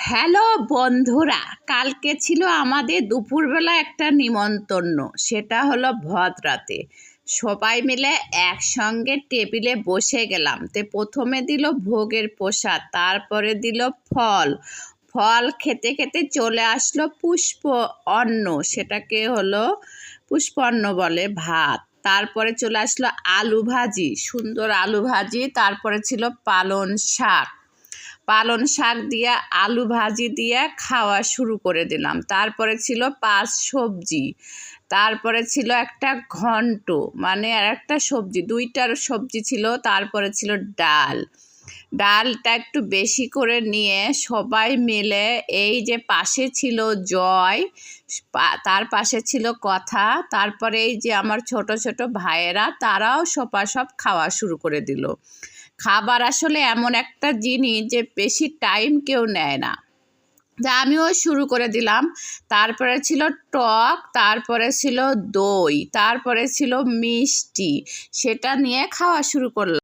Hello বন্ধুরা, কালকে ছিল আমাদের দুপুরবেলা একটা নিমন্ত্রণ। সেটা হলো ভদ্রাতে সবাই মিলে একসঙ্গে টেবিলে বসে গেলাম। প্রথমে দিল ভোগের প্রসাদ, তারপরে দিল ফল। ফল খেতে খেতে চলে আসলো পুষ্প অন্ন, সেটাকে হলো পুষ্প অন্ন বলে, ভাত। তারপরে চলে আসলো আলু ভাজি, সুন্দর আলু ভাজি। তারপরে ছিল পালন শাক দিয়ে আলু ভাজি দিয়ে খাওয়া শুরু করে দিলাম। তারপরে ছিল 5 সবজি। তারপরে ছিল একটা ঘন্ট, মানে আর একটা সবজি, 2টার সবজি ছিল। তারপরে ছিল ডালটা একটু বেশি করে নিয়ে সবাই মিলে, এই যে পাশে ছিল জয়, তার পাশে ছিল কথা, তারপরে এই যে আমার ছোট ছোট ভাইয়েরা, তারাও সব খাওয়া শুরু করে দিল। খাবার আসলে এমন একটা জিনিস যে বেশি টাইম কেউ নেয় না, যা আমিও শুরু করে দিলাম। তারপরে ছিল টক, তারপরে ছিল দই, তারপরে ছিল মিষ্টি, সেটা নিয়ে খাওয়া শুরু করলাম।